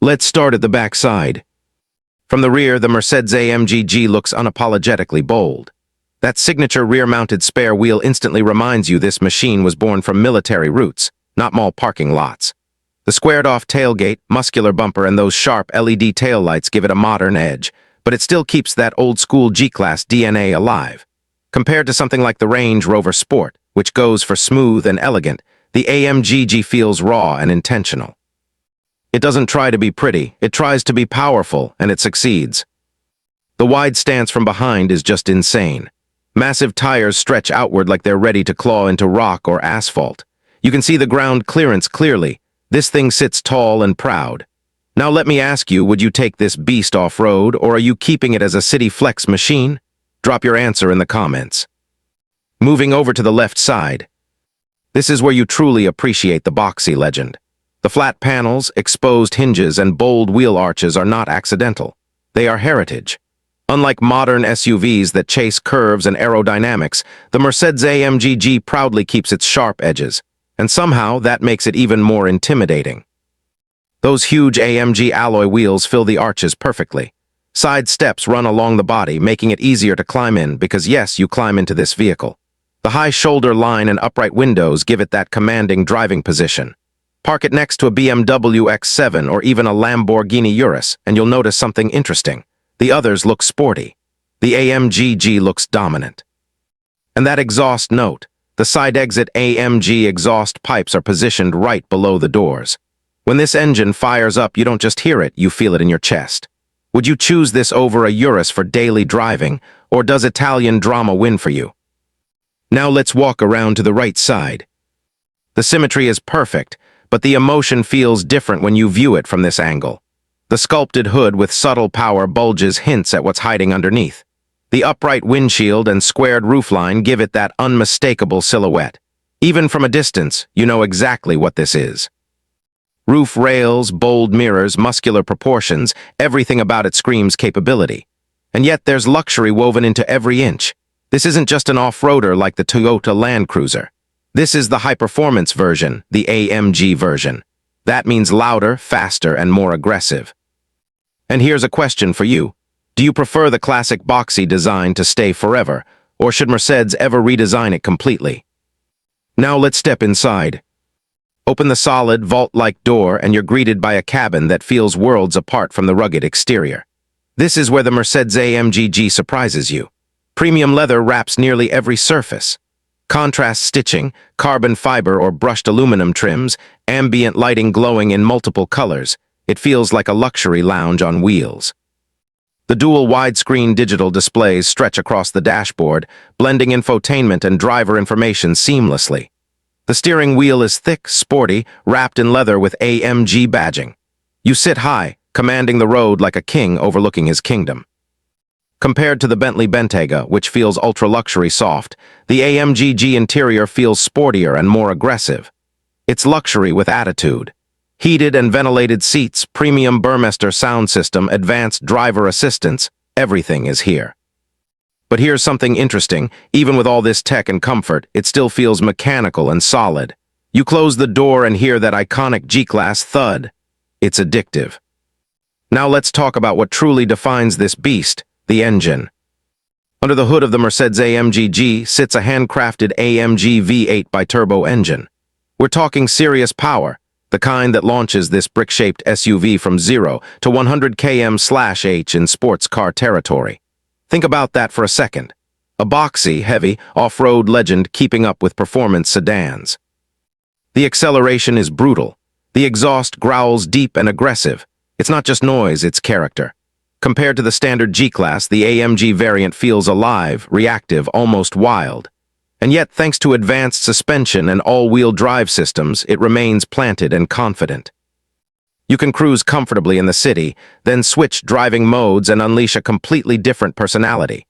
Let's start at the back side. From the rear, the Mercedes-AMG G looks unapologetically bold. That signature rear-mounted spare wheel instantly reminds you this machine was born from military roots, not mall parking lots. The squared-off tailgate, muscular bumper, and those sharp LED taillights give it a modern edge, but it still keeps that old-school G-Class DNA alive. Compared to something like the Range Rover Sport, which goes for smooth and elegant, the AMG G feels raw and intentional. It doesn't try to be pretty, it tries to be powerful, and it succeeds. The wide stance from behind is just insane. Massive tires stretch outward like they're ready to claw into rock or asphalt. You can see the ground clearance clearly. This thing sits tall and proud. Now let me ask you, would you take this beast off-road, or are you keeping it as a city flex machine? Drop your answer in the comments. Moving over to the left side. This is where you truly appreciate the boxy legend. The flat panels, exposed hinges, and bold wheel arches are not accidental. They are heritage. Unlike modern SUVs that chase curves and aerodynamics, the Mercedes-AMG G proudly keeps its sharp edges, and somehow that makes it even more intimidating. Those huge AMG alloy wheels fill the arches perfectly. Side steps run along the body, making it easier to climb in because yes, you climb into this vehicle. The high shoulder line and upright windows give it that commanding driving position. Park it next to a BMW X7 or even a Lamborghini Urus, and you'll notice something interesting. The others look sporty. The AMG G looks dominant. And that exhaust note, the side exit AMG exhaust pipes are positioned right below the doors. When this engine fires up, you don't just hear it, you feel it in your chest. Would you choose this over a Urus for daily driving, or does Italian drama win for you? Now let's walk around to the right side. The symmetry is perfect, but the emotion feels different when you view it from this angle. The sculpted hood with subtle power bulges hints at what's hiding underneath. The upright windshield and squared roofline give it that unmistakable silhouette. Even from a distance, you know exactly what this is. Roof rails, bold mirrors, muscular proportions, everything about it screams capability. And yet there's luxury woven into every inch. This isn't just an off-roader like the Toyota Land Cruiser. This is the high-performance version, the AMG version. That means louder, faster, and more aggressive. And here's a question for you. Do you prefer the classic boxy design to stay forever, or should Mercedes ever redesign it completely? Now let's step inside. Open the solid, vault-like door and you're greeted by a cabin that feels worlds apart from the rugged exterior. This is where the Mercedes-AMG G surprises you. Premium leather wraps nearly every surface. Contrast stitching, carbon fiber or brushed aluminum trims, ambient lighting glowing in multiple colors. It feels like a luxury lounge on wheels. The dual widescreen digital displays stretch across the dashboard, blending infotainment and driver information seamlessly. The steering wheel is thick, sporty, wrapped in leather with AMG badging. You sit high, commanding the road like a king overlooking his kingdom. Compared to the Bentley Bentayga, which feels ultra-luxury soft, the AMG G interior feels sportier and more aggressive. It's luxury with attitude. Heated and ventilated seats, premium Burmester sound system, advanced driver assistance, everything is here. But here's something interesting. Even with all this tech and comfort, it still feels mechanical and solid. You close the door and hear that iconic G-Class thud. It's addictive. Now let's talk about what truly defines this beast, the engine. Under the hood of the Mercedes-AMG G sits a handcrafted AMG V8 bi-turbo engine. We're talking serious power, the kind that launches this brick-shaped SUV from 0 to 100 km/h in sports car territory. Think about that for a second. A boxy, heavy, off-road legend keeping up with performance sedans. The acceleration is brutal. The exhaust growls deep and aggressive. It's not just noise, it's character. Compared to the standard G-Class, the AMG variant feels alive, reactive, almost wild. And yet, thanks to advanced suspension and all-wheel drive systems, it remains planted and confident. You can cruise comfortably in the city, then switch driving modes and unleash a completely different personality.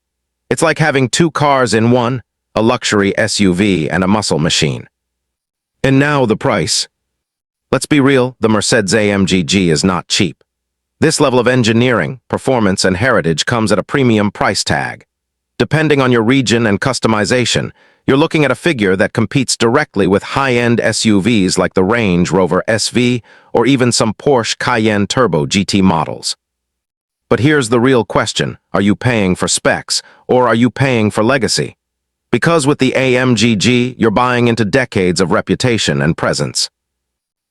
It's like having two cars in one, a luxury SUV and a muscle machine. And now the price. Let's be real, the Mercedes-AMG G is not cheap. This level of engineering, performance, and heritage comes at a premium price tag. Depending on your region and customization, You're looking at a figure that competes directly with high-end SUVs like the Range Rover SV or even some Porsche Cayenne Turbo GT models. But here's the real question. Are you paying for specs, or are you paying for legacy? Because with the AMG-G, you're buying into decades of reputation and presence.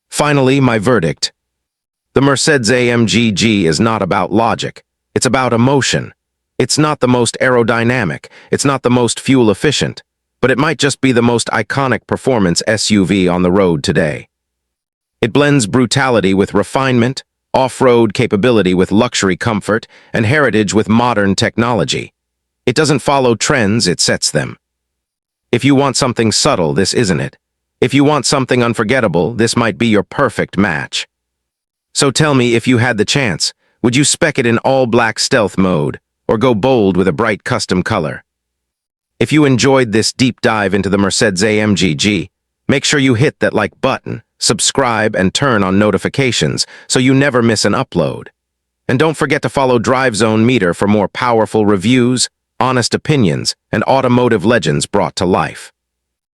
Finally, my verdict. The Mercedes-AMG-G is not about logic. It's about emotion. It's not the most aerodynamic. It's not the most fuel-efficient. But it might just be the most iconic performance SUV on the road today. It blends brutality with refinement, off-road capability with luxury comfort, and heritage with modern technology. It doesn't follow trends, it sets them. If you want something subtle, this isn't it. If you want something unforgettable, this might be your perfect match. So tell me, if you had the chance, would you spec it in all-black stealth mode, or go bold with a bright custom color? If you enjoyed this deep dive into the Mercedes-AMG G, make sure you hit that like button, subscribe, and turn on notifications so you never miss an upload. And don't forget to follow Drive Zone Meter for more powerful reviews, honest opinions, and automotive legends brought to life.